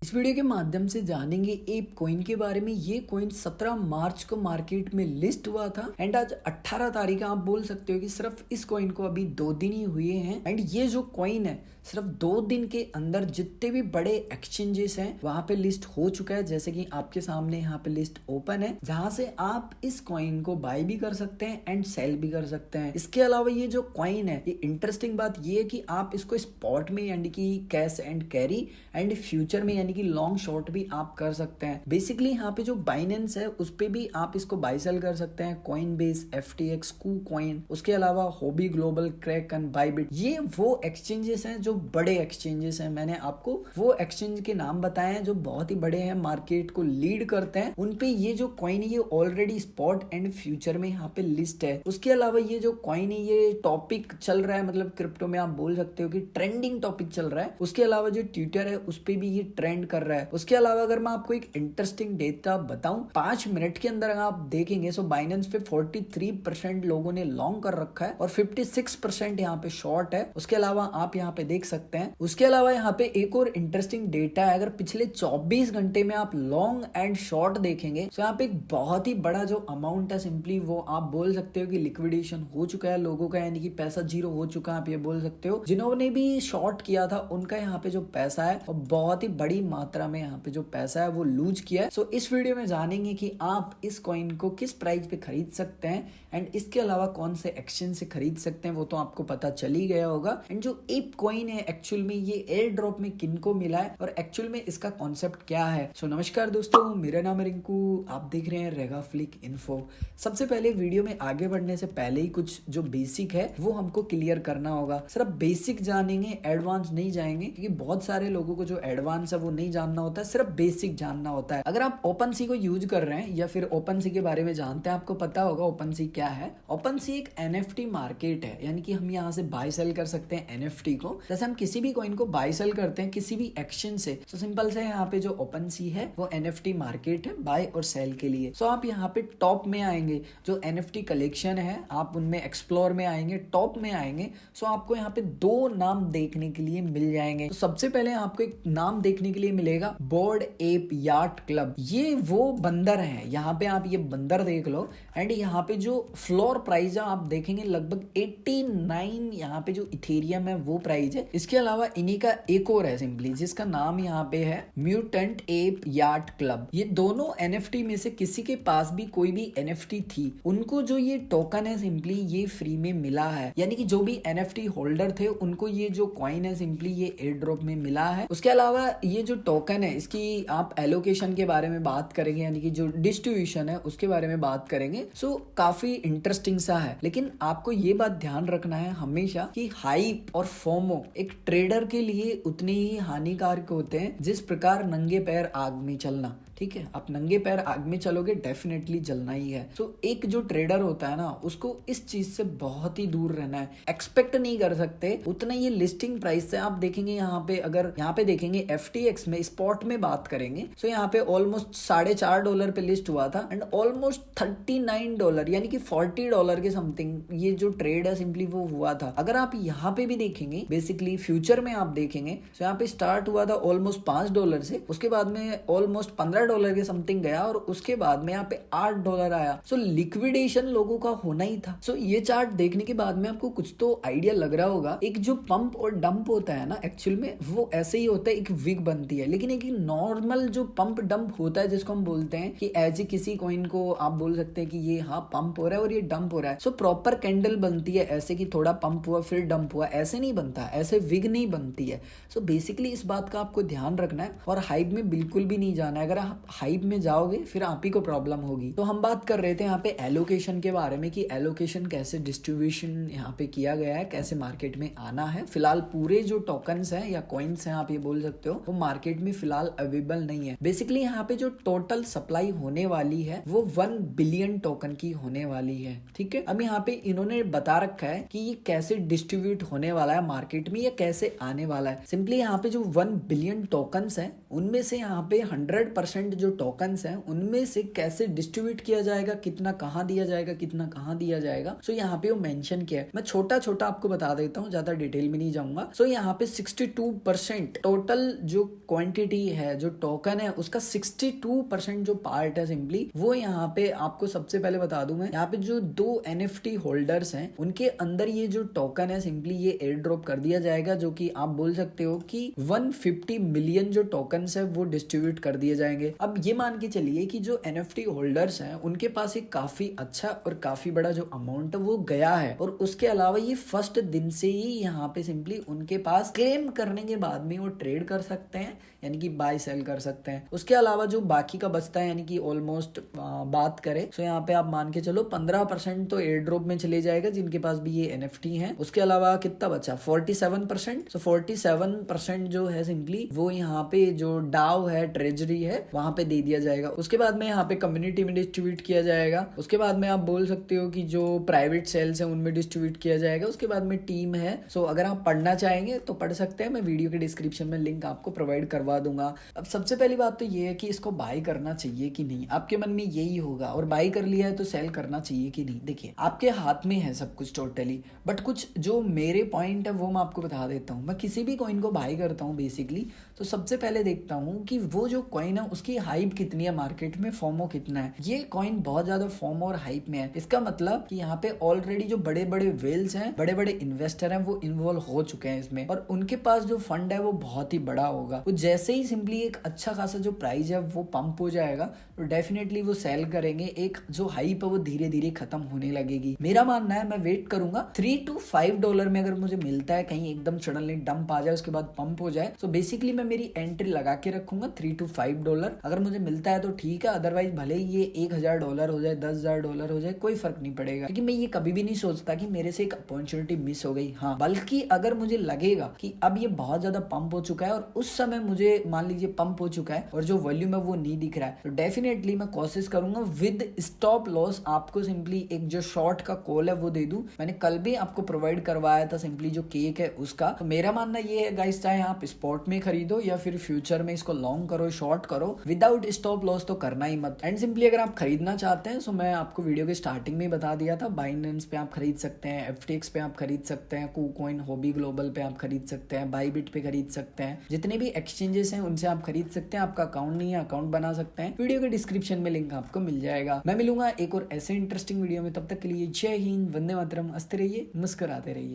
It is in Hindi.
इस वीडियो के माध्यम से जानेंगे एप कॉइन के बारे में। ये कॉइन 17 मार्च को मार्केट में लिस्ट हुआ था एंड आज 18 तारीख आप बोल सकते हो कि सिर्फ इस कॉइन को अभी 2 दिन ही हुए हैं। एंड ये जो कॉइन है सिर्फ 2 दिन के अंदर जितने भी बड़े एक्सचेंजेस हैं वहां पे लिस्ट हो चुका है। जैसे कि आपके सामने यहाँ पे लिस्ट ओपन है जहां से आप इस कॉइन को बाय भी कर सकते हैं एंड सेल भी कर सकते हैं। इसके अलावा ये जो कॉइन है ये इंटरेस्टिंग बात ये है कि आप इसको स्पॉट में यानी कि cash and carry and future में यानी कि लॉन्ग शॉर्ट भी आप कर सकते हैं। बेसिकली यहाँ पे जो बाइनेंस है उस पे भी आप इसको बाय सेल कर सकते हैं। कॉइन बेस, FTX, KuCoin, उसके अलावा हॉबी ग्लोबल, क्रैकन, बाइबिट, ये वो एक्सचेंजेस हैं जो बड़े एक्सचेंजेस हैं। मैंने आपको वो एक्सचेंज के नाम बताए हैं जो बहुत ही बड़े हैं, मार्केट को लीड करते हैं। उनपे ये जो कॉइन है ये ऑलरेडी स्पॉट एंड फ्यूचर में यहाँ पे लिस्ट है। उसके अलावा ये जो कॉइन है ये टॉपिक चल रहा है, मतलब क्रिप्टो में आप बोल सकते हो कि ट्रेंडिंग टॉपिक चल रहा है। उसके अलावा जो ट्विटर है उस पे भी ये ट्रेंड कर रहा है। उसके अलावा अगर मैं आपको एक इंटरेस्टिंग डेटा बताऊं, 5 मिनट के अंदर अगर आप देखेंगे तो बाइनेंस पे 43% लोगों ने लॉन्ग कर रखा है और 56% यहाँ पे शॉर्ट है। उसके अलावा आप यहाँ पे देख सकते हैं। उसके अलावा यहाँ पे एक और इंटरेस्टिंग डेटा है, अगर पिछले 24 घंटे में आप लॉन्ग एंड शॉर्ट देखेंगे तो यहाँ पे एक बहुत ही बड़ा जो अमाउंट है सिंपली वो आप बोल सकते हो कि लिक्विडेशन हो चुका है लोगों का, यानी कि पैसा जीरो हो चुका है। आप ये बोल सकते हो जिन्होंने भी शॉर्ट किया था उनका यहाँ पे जो पैसा है और बहुत ही बड़ी मात्रा में यहाँ पे जो पैसा है वो लूज किया है। सो इस वीडियो में जानेंगे कि आप इस कॉइन को किस प्राइस पे खरीद सकते हैं एंड इसके अलावा कौन से एक्सचेंज से खरीद सकते हैं वो तो आपको पता चल ही गया होगा। एंड जो एप कॉइन है एक्चुअल में ये एयर ड्रॉप में किनको मिला है और एक्चुअल में इसका कॉन्सेप्ट क्या है। सो नमस्कार दोस्तों, मेरा नाम है रिंकू, आप देख रहे हैं रेगा फ्लिक इन्फो। सबसे पहले वीडियो में आगे बढ़ने से पहले ही कुछ जो बेसिक है वो हमको क्लियर करना होगा। सिर्फ बेसिक जानेंगे, एडवांस नहीं जाएंगे, क्योंकि बहुत सारे लोगों को जो एडवांस है वो नहीं जानना होता है, सिर्फ बेसिक जानना होता है। अगर आप ओपन सी को यूज कर रहे हैं या फिर ओपन सी के बारे में जानते हैं, आपको पता होगा ओपन सी क्या है। ओपन सी एक NFT मार्केट है, यानी कि हम यहाँ से बाय सेल कर सकते हैं NFT को। जैसे हम किसी भी कॉइन को बाय सेल करते हैं किसी भी एक्सचेंज से, तो सिंपल से यहाँ पे जो ओपन सी है वो NFT मार्केट है बाय और सेल के लिए। सो आप यहाँ पे टॉप में आएंगे, जो NFT कलेक्शन है आप उनमें एक्सप्लोर में आएंगे, टॉप में आएंगे। सो आपको यहाँ पे 2 नाम देखने के लिए मिल जाएंगे। तो सबसे पहले आपको एक नाम देखने के लिए मिलेगा बोर्ड एप याट क्लब। ये वो बंदर है, यहाँ पे आप ये बंदर देख लो। एंड यहाँ पे जो फ्लोर प्राइस है आप देखेंगे लगभग 89 यहाँ पे जो इथेरियम है वो प्राइस है। इसके अलावा इन्हीं का एक और है सिंपली जिसका नाम यहाँ पे है म्यूटेंट एप याट क्लब। ये दोनों NFT में से किसी के पास भी कोई भी NFT थी, उनको जो ये टोकन है सिंपली ये फ्री में मिला है। यानी कि जो भी NFT होल्डर थे उनको ये जो कॉइन है सिंपली ये एयर ड्रॉप में मिला है। उसके अलावा ये जो टोकन है इसकी आप एलोकेशन के बारे में बात करेंगे, यानी कि जो डिस्ट्रीब्यूशन है उसके बारे में बात करेंगे। सो काफी इंटरेस्टिंग सा है, लेकिन आपको ये बात ध्यान रखना है हमेशा कि हाइप और फोमो एक ट्रेडर के लिए उतने ही हानिकारक होते हैं जिस प्रकार नंगे पैर आग में चलना। ठीक है, आप नंगे पैर आग में चलोगे डेफिनेटली जलना ही है। तो एक जो ट्रेडर होता है ना उसको इस चीज से बहुत ही दूर रहना है, एक्सपेक्ट नहीं कर सकते उतना ये लिस्टिंग प्राइस से। आप देखेंगे यहाँ पे, अगर यहाँ पे देखेंगे FTX में स्पॉट में बात करेंगे तो यहाँ पे ऑलमोस्ट $4.5 पे लिस्ट हुआ था एंड ऑलमोस्ट $39 यानी कि $40 के समथिंग ये जो ट्रेड है सिंपली वो हुआ था। अगर आप यहाँ पे भी देखेंगे बेसिकली फ्यूचर में आप देखेंगे तो यहाँ पे स्टार्ट हुआ था ऑलमोस्ट $5 से, उसके बाद में ऑलमोस्ट $15 के समथिंग गया और उसके बाद में यहाँ पे $8 आया। सो लिक्विडेशन लोगों का होना ही था। सो ये चार्ट देखने के बाद में आपको कुछ तो आइडिया लग रहा होगा। एक जो पंप और डंप होता है ना एक्चुअल में वो ऐसे ही होता है, एक विग बनती है। लेकिन एक नॉर्मल जो पंप डंप होता है जिसको हम बोलते हैं कि एज किसी कॉइन को आप बोल सकते हैं कि ये हाँ पंप हो रहा है और ये डंप हो रहा है। सो प्रॉपर कैंडल बनती है ऐसे कि थोड़ा पंप हुआ फिर डंप हुआ, ऐसे नहीं बनता, ऐसे विग नहीं बनती है। सो बेसिकली इस बात का आपको ध्यान रखना है और हाइप में बिल्कुल भी नहीं जाना है। अगर आप हाइप में जाओगे फिर आप ही को प्रॉब्लम होगी। तो हम बात कर रहे थे यहाँ पे एलोकेशन के बारे में कि एलोकेशन कैसे डिस्ट्रीब्यूशन यहाँ पे किया गया है, कैसे मार्केट में आना है। फिलहाल पूरे जो टोकन्स हैं या कॉइन्स हैं आप ये बोल सकते हो वो मार्केट में फिलहाल अवेलेबल नहीं है। बेसिकली यहाँ पे जो टोटल सप्लाई होने वाली है वो 1 बिलियन टोकन की होने वाली है। ठीक है, अब यहाँ पे इन्होंने बता रखा है कि ये कैसे डिस्ट्रीब्यूट होने वाला है मार्केट में या कैसे आने वाला है। सिंपली यहाँ पे जो 1 बिलियन टोकन्स है उनमें से यहाँ पे 100% 50% जो टोकन्स हैं उनमें से कैसे डिस्ट्रीब्यूट किया जाएगा, कितना कहाँ दिया जाएगा, कितना कहाँ दिया जाएगा। सो यहाँ पे वो मेंशन किया है। मैं छोटा छोटा आपको बता देता हूँ, ज्यादा डिटेल में नहीं जाऊंगा। सो यहाँ पे 62% टोटल जो क्वांटिटी है, जो टोकन है, उसका 62% जो पार्ट है सिंपली वो यहाँ पे आपको सबसे पहले बता दूं मैं, यहाँ पे जो 2 NFT होल्डर्स हैं उनके अंदर ये जो टोकन है सिंपली ये एयर ड्रॉप कर दिया जाएगा, जो कि आप बोल सकते हो कि 150 मिलियन जो टोकन्स है वो डिस्ट्रीब्यूट कर दिए जाएंगे। अब ये मान के चलिए कि जो NFT होल्डर्स हैं उनके पास एक काफी अच्छा और काफी बड़ा जो अमाउंट है वो गया है, और उसके अलावा ये फर्स्ट दिन से ही यहाँ पे सिंपली उनके पास क्लेम करने के बाद में वो ट्रेड कर सकते हैं, यानी कि बाय सेल कर सकते हैं। उसके अलावा जो बाकी का बचता है, यानी कि ऑलमोस्ट बात करें तो यहाँ पे आप मान के चलो 15% तो एयर ड्रॉप में चले जाएगा जिनके पास भी ये NFT है। उसके अलावा कितना बचा, 47%। सो 47% जो है सिंपली वो यहाँ पे जो डाउ है, ट्रेजरी है, वहां पे दे दिया जाएगा। उसके बाद में यहाँ पे कम्युनिटी में डिस्ट्रीब्यूट किया जाएगा। उसके बाद में आप बोल सकते हो कि जो प्राइवेट सेल्स है उनमें डिस्ट्रीब्यूट किया जाएगा। उसके बाद में टीम है। सो अगर आप पढ़ना चाहेंगे तो पढ़ सकते हैं, मैं वीडियो के डिस्क्रिप्शन में लिंक आपको प्रोवाइड करवा दूंगा। अब सबसे पहली बात तो ये है कि इसको बाय करना चाहिए कि नहीं, आपके मन में यही होगा, और बाय कर लिया है तो सेल करना चाहिए कि नहीं। देखिए आपके हाथ में है सब कुछ टोटली, बट कुछ जो मेरे पॉइंट है वो मैं आपको बता देता हूँ। मैं किसी भी कॉइन को बाय करता हूँ बेसिकली तो सबसे पहले देखता हूँ कि वो जो कॉइन है उसकी हाइप कितनी है मार्केट में, फोमो कितना है। ये कॉइन बहुत ज्यादा फोमो और हाइप में है, इसका मतलब कि यहाँ पे ऑलरेडी जो बड़े बड़े वेल्स हैं, बड़े बड़े इन्वेस्टर हैं, वो इन्वॉल्व हो चुके हैं इसमें, और उनके पास जो फंड है वो बहुत ही बड़ा होगा। वो जैसे ही सिंपली एक अच्छा खासा जो प्राइस है वो पंप हो जाएगा तो डेफिनेटली वो सेल करेंगे। एक जो हाइप है वो धीरे धीरे खत्म होने लगेगी। मेरा मानना है मैं वेट करूंगा $3 to $5 में, अगर मुझे मिलता है कहीं एकदम सडनली डंप आ जाए उसके बाद पंप हो जाए, तो बेसिकली मैं मेरी एंट्री लगा के रखूंगा $3 to $5। अगर मुझे मिलता है तो ठीक है, अदरवाइज भले ही ये $1000 हो जाए, $10,000 हो जाए, कोई फर्क नहीं पड़ेगा, क्योंकि मैं ये कभी भी नहीं सोचता कि मेरे से एक अपॉर्चुनिटी मिस हो गई। हाँ, बल्कि अगर मुझे लगेगा कि अब ये बहुत ज्यादा पंप हो चुका है और उस समय मुझे मान लीजिए पंप हो चुका है और जो वॉल्यूम है वो नहीं दिख रहा है, तो डेफिनेटली मैं कोशिश करूंगा विद स्टॉप लॉस आपको सिंपली एक जो शॉर्ट का कॉल है वो दे दूं। मैंने कल भी आपको प्रोवाइड करवाया था सिंपली जो केक है उसका। तो मेरा मानना ये है गाइस, चाहे आप स्पॉट में खरीदो या फिर फ्यूचर में इसको लॉन्ग करो, शॉर्ट करो, विदाउट स्टॉप लॉस तो करना ही मत। एंड सिंपली अगर आप खरीदना चाहते हैं तो मैं आपको वीडियो के स्टार्टिंग में बता दिया था, बाइनेंस पे आप खरीद सकते हैं, FTX पे आप खरीद सकते हैं, KuCoin, हॉबी ग्लोबल पे आप खरीद सकते हैं, बाईबिट पे खरीद सकते हैं, जितने भी एक्सचेंजेस हैं उनसे आप खरीद सकते हैं। आपका अकाउंट नहीं है, अकाउंट बना सकते हैं। वीडियो के डिस्क्रिप्शन में लिंक आपको मिल जाएगा। मैं मिलूंगा एक और ऐसे इंटरेस्टिंग वीडियो में, तब तक के लिए जय हिंद, वंदे मातरम, हंसते रहिए, मुस्कुराते रहिए।